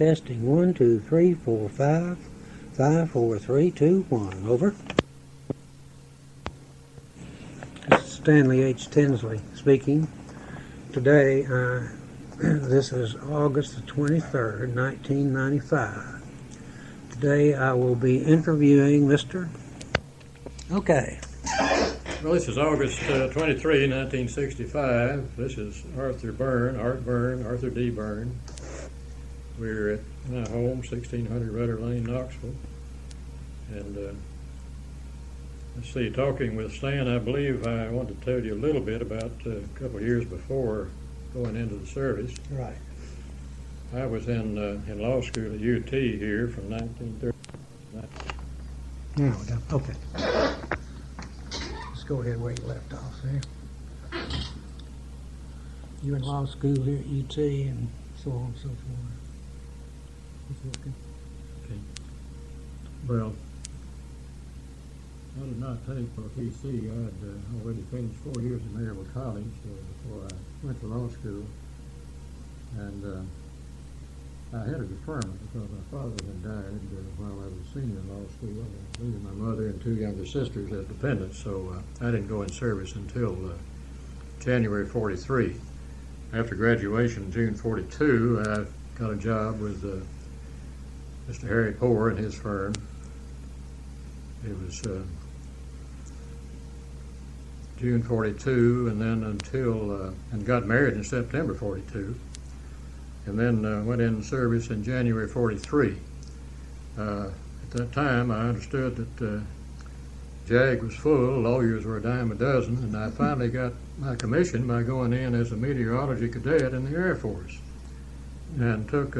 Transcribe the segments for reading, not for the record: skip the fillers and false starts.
Testing 1, 2, 3, 4, 5. 5, 4, 3, 2, 1. Over. This is Stanley H. Tinsley speaking. Today, this is August the 23rd, 1995. Today I will be interviewing Mr. Okay. Well, this is August 23, 1965. This is Art Byrne, Arthur D. Byrne. We're at my home, 1600 Rudder Lane, Knoxville. And let's see, talking with Stan, I believe I want to tell you a little bit about a couple of years before going into the service. Right. I was in law school at UT here from 1930. Now we go. Okay. Let's go ahead where you left off there. You in law school here at UT and so on and so forth. Okay. Well, I did not take for PC. I had already finished 4 years in Maryville College before I went to law school. And I had a deferment because my father had died while I was a senior in law school, leaving my mother and 2 younger sisters as dependents, so I didn't go in service until January 43. After graduation, June 42, I got a job with Mr. Harry Poore and his firm. It was June 42, and then and got married in September 42. And then went in service in January 43. At that time, I understood that JAG was full, lawyers were a dime a dozen, and I finally got my commission by going in as a meteorology cadet in the Air Force and took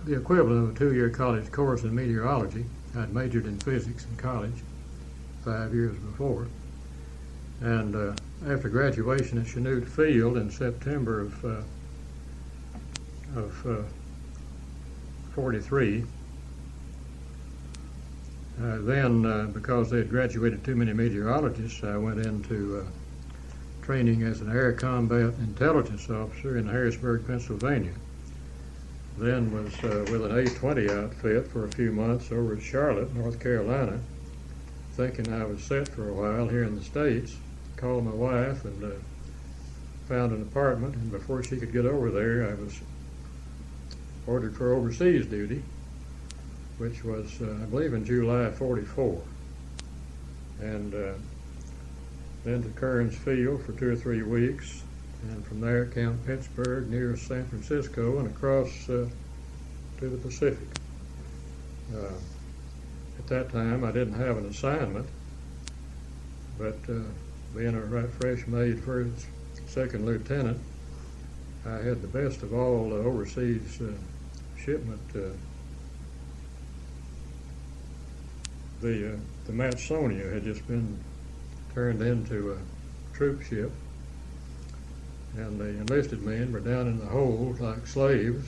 the equivalent of a 2-year college course in meteorology. I'd majored in physics in college 5 years before. And after graduation at Chanute Field in September of 43. Then, because they had graduated too many meteorologists, I went into training as an air combat intelligence officer in Harrisburg, Pennsylvania. Then was with an A-20 outfit for a few months over at Charlotte, North Carolina, thinking I was set for a while here in the States. Called my wife and found an apartment, and before she could get over there, I was ordered for overseas duty, which was, I believe, in July 44. And then to Kearns Field for 2 or 3 weeks, and from there Camp Pittsburgh near San Francisco and across to the Pacific. At that time, I didn't have an assignment, but being a right fresh made first, second lieutenant, I had the best of all overseas shipment. The Matsonia had just been turned into a troop ship, and they enlisted men were down in the hold like slaves,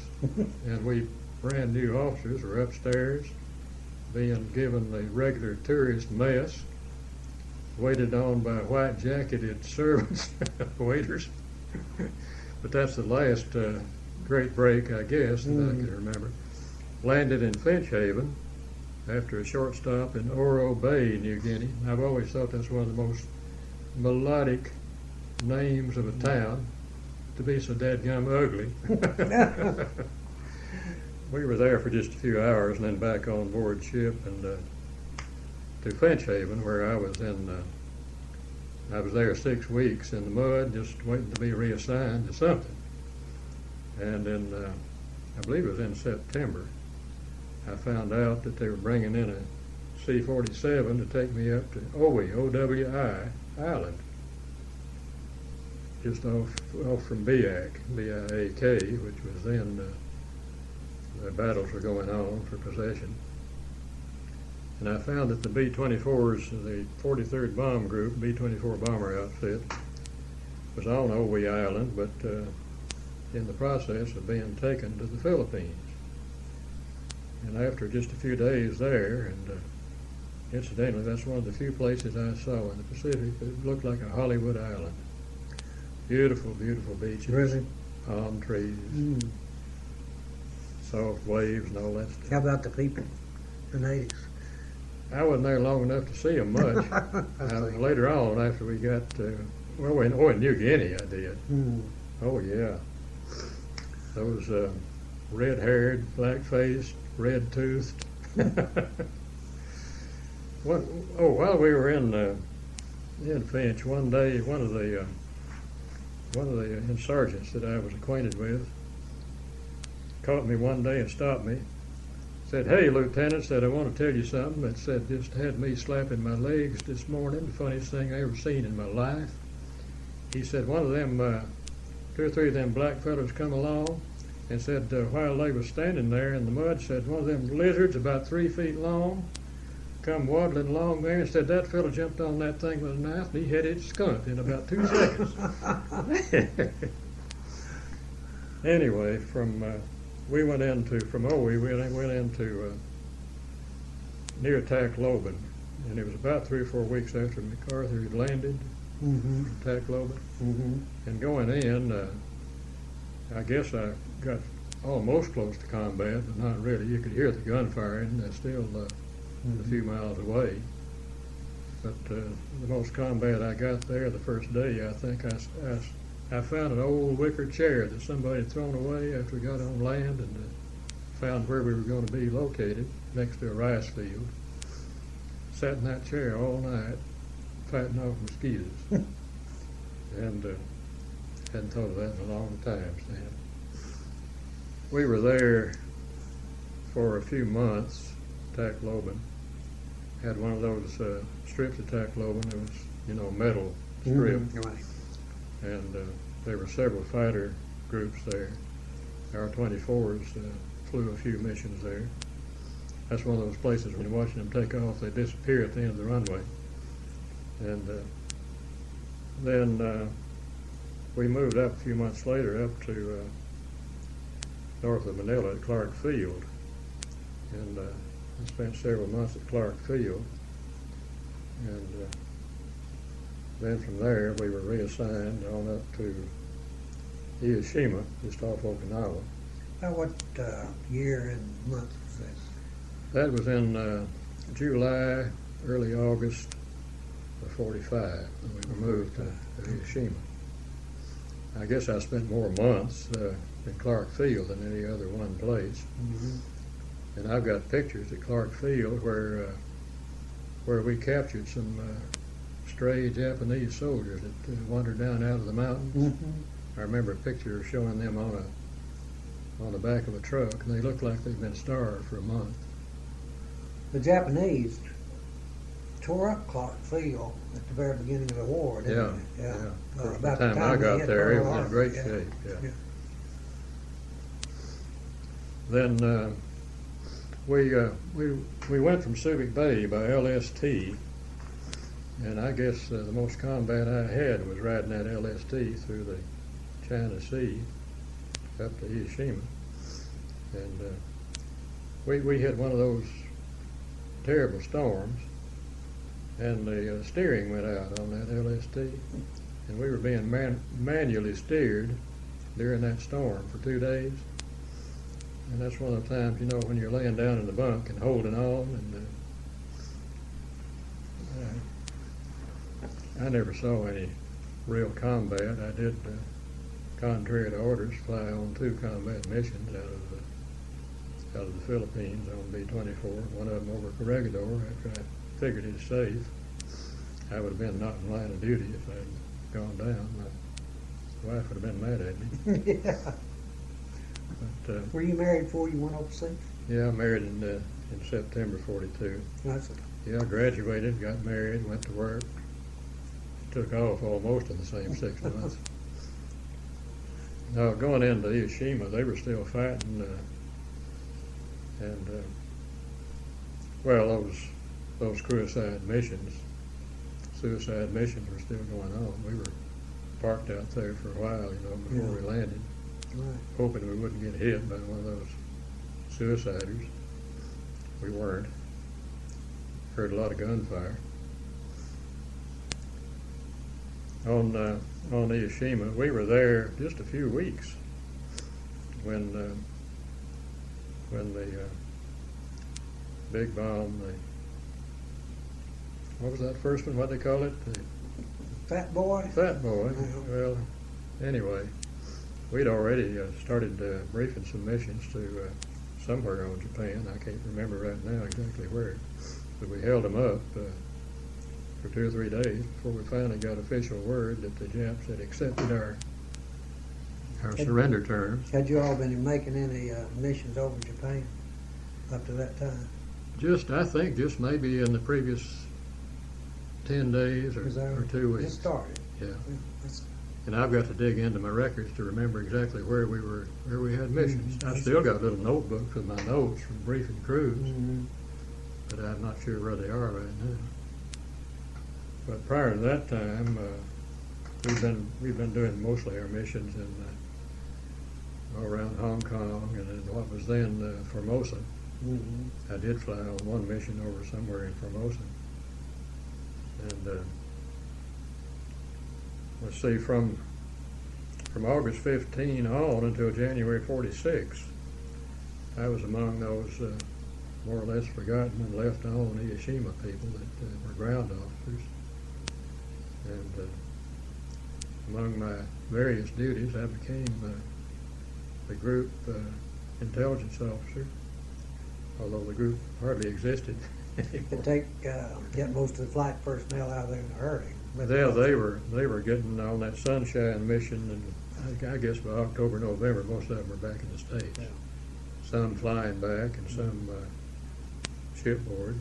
and we brand new officers were upstairs being given the regular tourist mess, waited on by white jacketed servants, waiters. But that's the last great break, I guess, that I can remember. Landed in Finch Haven after a short stop in Oro Bay, New Guinea. I've always thought that's one of the most melodic names of a town, to be so dadgum ugly. We were there for just a few hours and then back on board ship and to Finch Haven, where I was there 6 weeks in the mud, just waiting to be reassigned to something. And in, I believe it was in September, I found out that they were bringing in a C-47 to take me up to Owi, O-W-I, Island, just off from BIAC, B-I-A-K, which was then, the battles were going on for possession. And I found that the B-24s, the 43rd Bomb Group, B-24 bomber outfit, was on Owi Island, but in the process of being taken to the Philippines. And after just a few days there, and incidentally, that's one of the few places I saw in the Pacific that looked like a Hollywood island. Beautiful, beautiful beaches, Really? palm trees, soft waves and all that stuff. How about the people, the natives? I wasn't there long enough to see them much. Later on, after we got, in New Guinea I did. Mm. Oh, yeah. Those red-haired, black-faced, red-toothed. While we were in Finch, one day, one of the insurgents that I was acquainted with caught me one day and stopped me. Said, "Hey, Lieutenant," said, "I want to tell you something." That said, just had me slapping my legs this morning, the funniest thing I ever seen in my life. He said, one of them, 2 or 3 of them black fellows come along and said, while they was standing there in the mud, said, one of them lizards about 3 feet long come waddling along there, and said that fellow jumped on that thing with a knife and he had it skunked in about 2 seconds. Anyway, we went into near Tacloban, and it was about 3 or 4 weeks after MacArthur had landed. Mm-hmm. Tacloban. Mm-hmm. And going in, I guess I got almost close to combat, but not really. You could hear the gunfire, and still a few miles away. But the most combat I got there the first day, I think I found an old wicker chair that somebody had thrown away after we got on land, and found where we were going to be located, next to a rice field. Sat in that chair all night, fighting off mosquitoes. And hadn't thought of that in a long time, Stan. We were there for a few months, Tacloban. Had one of those strips of Tacloban. It was, metal strip. Mm-hmm. Right. And there were several fighter groups there. Our 24s flew a few missions there. That's one of those places when you're watching them take off, they disappear at the end of the runway. And then we moved up a few months later up to north of Manila at Clark Field. And I spent several months at Clark Field. And then from there we were reassigned on up to Hiroshima, just off Okinawa. What year and month was this? That was in July, early August of '45 when we were moved to Hiroshima. I guess I spent more months in Clark Field than any other one place. Mm-hmm. And I've got pictures at Clark Field where we captured some stray Japanese soldiers that wandered down out of the mountains. Mm-hmm. I remember a picture showing them on the back of a truck, and they looked like they'd been starved for a month. The Japanese tore up Clark Field at the very beginning of the war, didn't they? Yeah. By About the time I they got hit there, it Pearl was in Harbor. great shape. Yeah. Then we went from Subic Bay by LST, and I guess the most combat I had was riding that LST through the China Sea up to Hiroshima. And we hit one of those terrible storms, and the steering went out on that LST, and we were being manually steered during that storm for 2 days. And that's one of the times, when you're laying down in the bunk and holding on, and I never saw any real combat. I did, contrary to orders, fly on 2 combat missions out of the Philippines on B-24, one of them over Corregidor. After I figured it was safe, I would have been not in line of duty if I'd gone down. My wife would have been mad at me. Yeah. But, Were you married before you went overseas? yeah, I married in September '42. That's it. Yeah, I graduated, got married, went to work, took off almost in the same 6 months. Now, going into Hiroshima, they were still fighting, those suicide missions were still going on. We were parked out there for a while, before we landed, Right. hoping we wouldn't get hit by one of those suiciders. We weren't. Heard a lot of gunfire. On Hiroshima, we were there just a few weeks when when the big bomb, what was that first one, what they call it? The Fat boy? Fat Boy. Yeah. Well, anyway, we'd already started briefing some missions to somewhere on Japan. I can't remember right now exactly where. But we held them up for 2 or 3 days before we finally got official word that the Japs had accepted our surrender terms. Had you all been making any missions over Japan up to that time? I think just maybe in the previous 10 days or 2 weeks. Just started. Yeah. That's- And I've got to dig into my records to remember exactly where we had missions. Mhm. I've still got little notebooks with my notes from briefing crews, Mhm. but I'm not sure where they are right now. But prior to that time, we've been doing mostly our missions in all around Hong Kong and in what was then Formosa. Mhm. I did fly on one mission over somewhere in Formosa. And let's see, from August 15 on until January 46, I was among those more or less forgotten and left on Hiroshima people that were ground officers. And among my various duties, I became the group intelligence officer, although the group hardly existed anymore. To get most of the flight personnel out of there in a hurry. Yeah, they were getting on that sunshine mission, and I guess by October, November, most of them were back in the States. Yeah. Some flying back and some shipboard.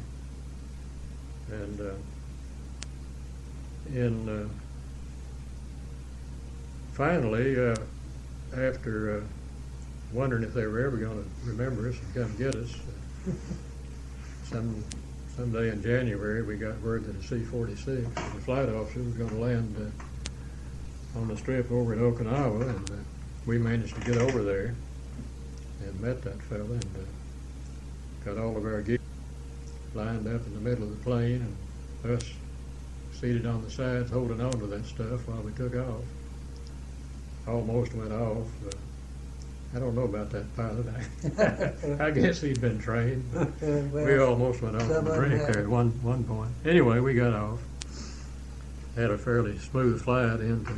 And finally, after wondering if they were ever going to remember us and come get us, someday in January, we got word that a C-46, the flight officer, was going to land on the strip over at Okinawa, and we managed to get over there and met that fella and got all of our gear lined up in the middle of the plane, and us seated on the sides holding on to that stuff while we took off. Almost went off. I don't know about that pilot. I guess he'd been trained. We almost went off the brink there at one point. Anyway, we got off. Had a fairly smooth flight into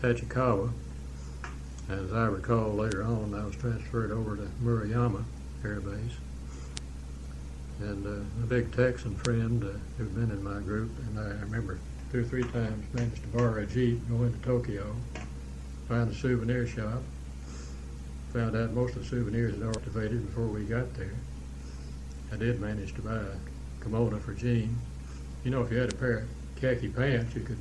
Tachikawa. As I recall later on, I was transferred over to Murayama Air Base. And a big Texan friend who'd been in my group, and I remember 2 or 3 times managed to borrow a Jeep, go into Tokyo, find a souvenir shop. Found out most of the souvenirs had activated before we got there. I did manage to buy a kimono for Jean. You know, if you had a pair of khaki pants, you could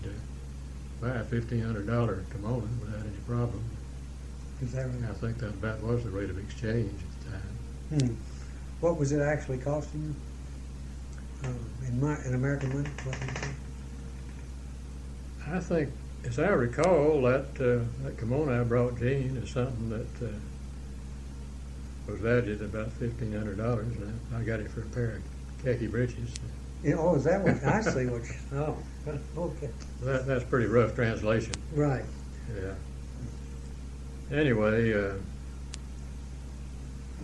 buy a $1,500 kimono without any problem. Is that right? I think that about was the rate of exchange at the time. What was it actually costing you? In American money? What did you think? I think, as I recall, that kimono I brought Jean is something that was valued at about $1,500, and I got it for a pair of khaki breeches. Yeah, oh, is that what, I see what you, oh, okay. That's pretty rough translation. Right. Yeah. Anyway,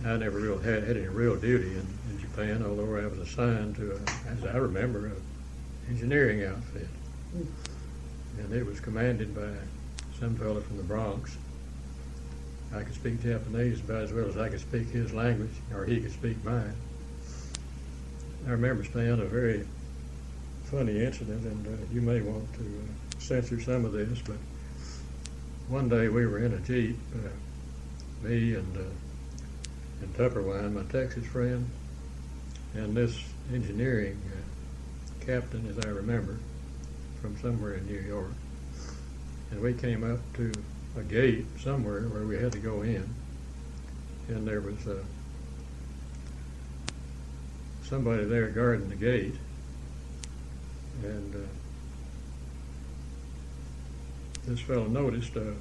I never really had any real duty in Japan, although I was assigned to, as I remember, an engineering outfit. And it was commanded by some fellow from the Bronx. I could speak Japanese about as well as I could speak his language, or he could speak mine. I remember staying a very funny incident, and you may want to censor some of this, but one day we were in a Jeep, me and Tupperwine, my Texas friend, and this engineering captain, as I remember, from somewhere in New York. And we came up to a gate somewhere where we had to go in, and there was somebody there guarding the gate, and this fellow noticed a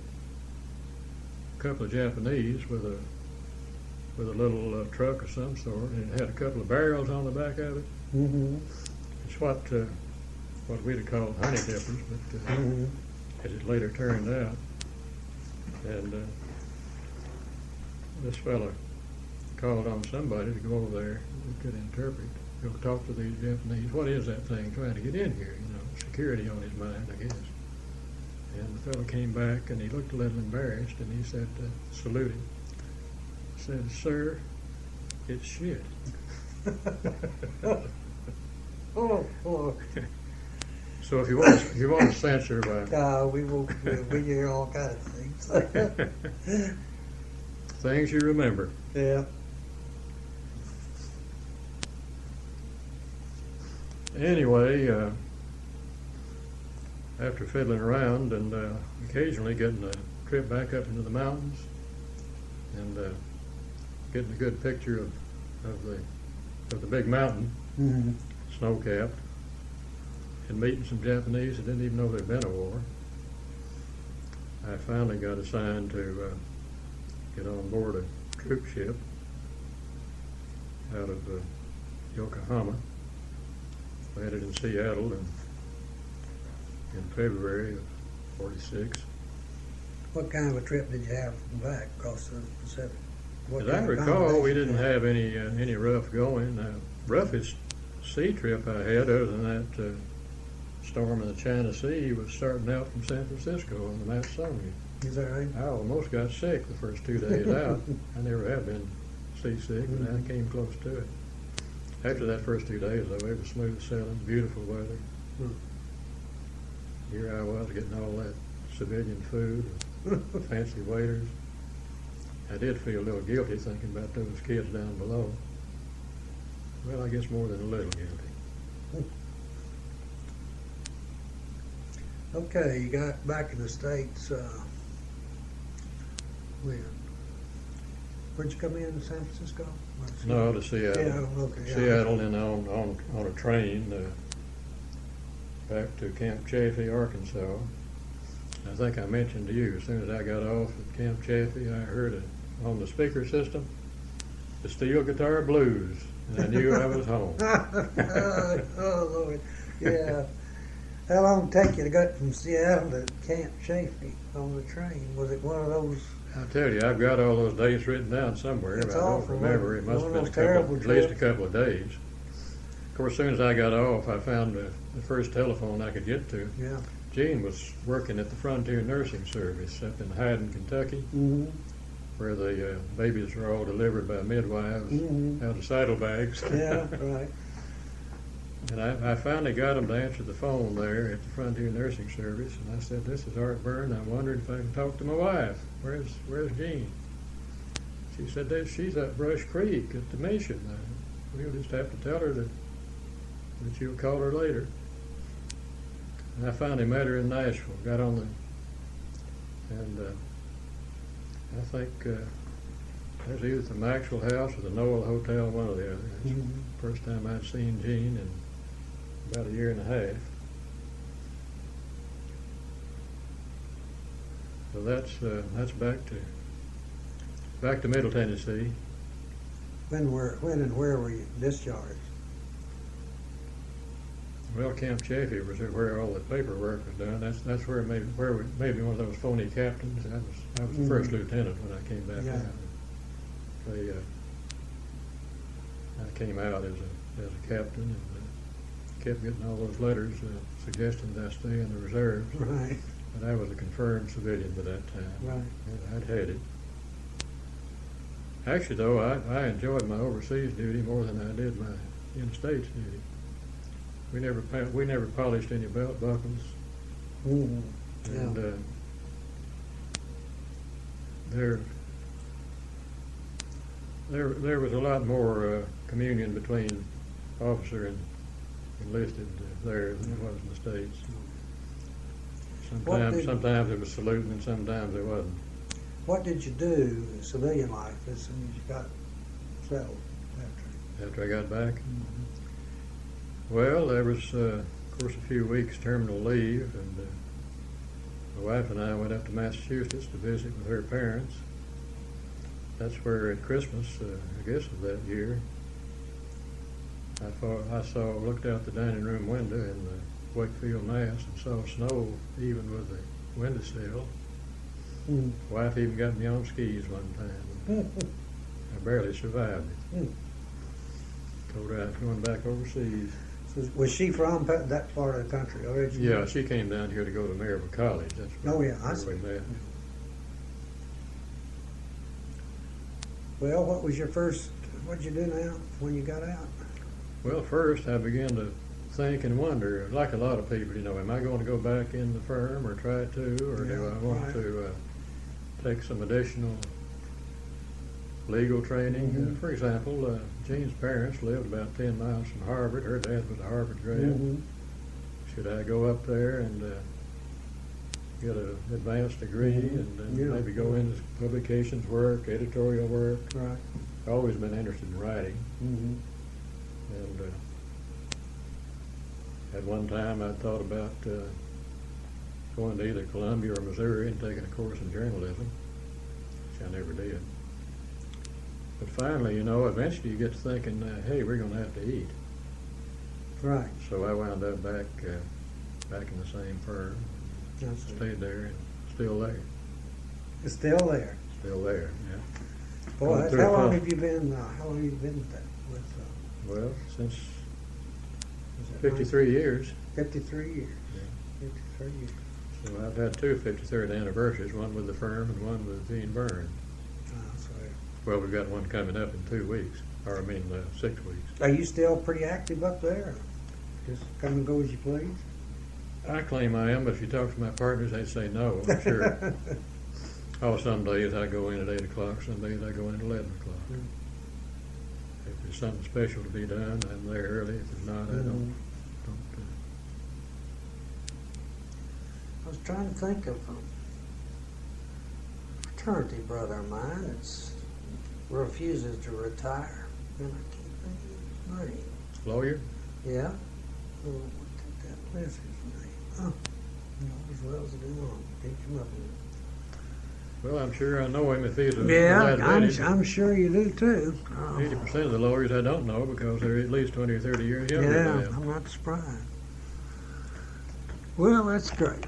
couple of Japanese with a little truck of some sort, and it had a couple of barrels on the back of it. Mm-hmm. It's what we'd have called honey dippers, but as it later turned out. And this fellow called on somebody to go over there who could interpret, go talk to these Japanese. What is that thing trying to get in here? You know, security on his mind, I guess. And the fellow came back, and he looked a little embarrassed, and he said, saluted. Said, "Sir, it's shit." Oh. So if you want to censor by We hear all kind of things. things you remember. Yeah. Anyway, after fiddling around and occasionally getting a trip back up into the mountains and getting a good picture of the big mountain, Mm-hmm. snow-capped, and meeting some Japanese that didn't even know there'd been a war, I finally got assigned to get on board a troop ship out of Yokohama. Landed in Seattle in February of '46. What kind of a trip did you have back across the Pacific? As I recall, we didn't have any rough going. Roughest sea trip I had, other than that storm in the China Sea, was starting out from San Francisco on the Matsonia. Is that right? I almost got sick the first 2 days out. I never have been seasick, but I came close to it. After that first 2 days, though, it was smooth sailing, beautiful weather. Here I was getting all that civilian food, fancy waiters. I did feel a little guilty thinking about those kids down below. Well, I guess more than a little guilty. Okay, you got back in the States when? Where'd you come in, San Francisco? No, to Seattle. Yeah, okay. Yeah. Seattle, and on a train back to Camp Chaffee, Arkansas. I think I mentioned to you, as soon as I got off at Camp Chaffee, I heard on the speaker system, the steel guitar blues, and I knew I was home. Oh, Lord. Yeah. How long did it take you to get from Seattle to Camp Chaffee on the train? Was it one of those? I'll tell you, I've got all those days written down somewhere, It's but I don't awful, remember. It one must of have those been terrible at least a trips. couple of days. Of course, as soon as I got off, I found the first telephone I could get to. Yeah. Gene was working at the Frontier Nursing Service up in Hyden, Kentucky, Mm-hmm. where the babies were all delivered by midwives out of saddlebags. Yeah, right. And I finally got him to answer the phone there at the Frontier Nursing Service, and I said, "This is Art Byrne. I'm wondering if I can talk to my wife. Where's Jean?" She said, "She's at Brush Creek at the mission. We'll just have to tell her that you'll call her later." And I finally met her in Nashville. Got on and I think it was either the Maxwell House or the Noel Hotel, one or the other. That's the first time I'd seen Jean in about a year and a half. So that's back to Middle Tennessee. When and where were you discharged? Well, Camp Chaffee was where all the paperwork was done. That's where maybe one of those phony captains. I was the first lieutenant when I came back out. I came out as a captain and kept getting all those letters suggesting that I stay in the reserves. Right. But I was a confirmed civilian by that time. Right. I'd had it. Actually, though, I enjoyed my overseas duty more than I did my in-states duty. We never polished any belt buckles, Mm-hmm. and Yeah. there was a lot more communion between officer and enlisted there than there was in the States. Sometimes it was saluting, and sometimes it wasn't. What did you do in civilian life as soon as you got settled After I got back, well, there was, of course, a few weeks terminal leave, and my wife and I went up to Massachusetts to visit with her parents. That's where at Christmas, I guess of that year, I looked out the dining room window in the Wakefield, Mass, and saw snow even with the windowsill. Mm. Wife even got me on skis one time. I barely survived it. Hmm. Told her I was going back overseas. So was she from that part of the country originally? Yeah, she came down here to go to Maryville College. That's Oh, where, yeah, I see. where we met. Well, what'd you do now when you got out? Well, first I began to think and wonder, like a lot of people, am I going to go back in the firm or try to, or do Yeah, I want right. to take some additional legal training? Mhm. For example, Jean's parents lived about 10 miles from Harvard. Her dad was a Harvard grad. Mhm. Should I go up there and get an advanced degree and then Yeah. maybe go into publications work, editorial work? Right. I've always been interested in writing. Mm-hmm. And at one time I thought about going to either Columbia or Missouri and taking a course in journalism, which I never did. But finally, eventually you get to thinking, hey, we're going to have to eat. Right. So I wound up back in the same firm, That's it. stayed there, and still there. It's still there. Still there, yeah. Boy, Going through how a long tough- have you been? How long have you been with that? Well, since Is it 53 years. 53 years. Yeah. 53 years. So I've had two 53rd anniversaries, one with the firm and one with Byrne. Sorry. Well, we've got one coming up in 2 weeks, 6 weeks. Are you still pretty active up there? Just come and go as you please? I claim I am, but if you talk to my partners, they'd say no, I'm sure. Oh, some days I go in at 8 o'clock, some days I go in at 11 o'clock. Mm. If there's something special to be done, I'm there early. If there's not, I don't. I was trying to think of a fraternity brother of mine that refuses to retire. And I can't think of his name. Lawyer? Yeah? Oh, what did that list his name? Oh, you know as well as I do on. Can't come up with it. Well, I'm sure I know him if he's a Yeah, lad. I'm sure you do too. 80% of the lawyers I don't know because they're at least 20 or 30 years younger than I Yeah, am. I'm not surprised. Well, that's great.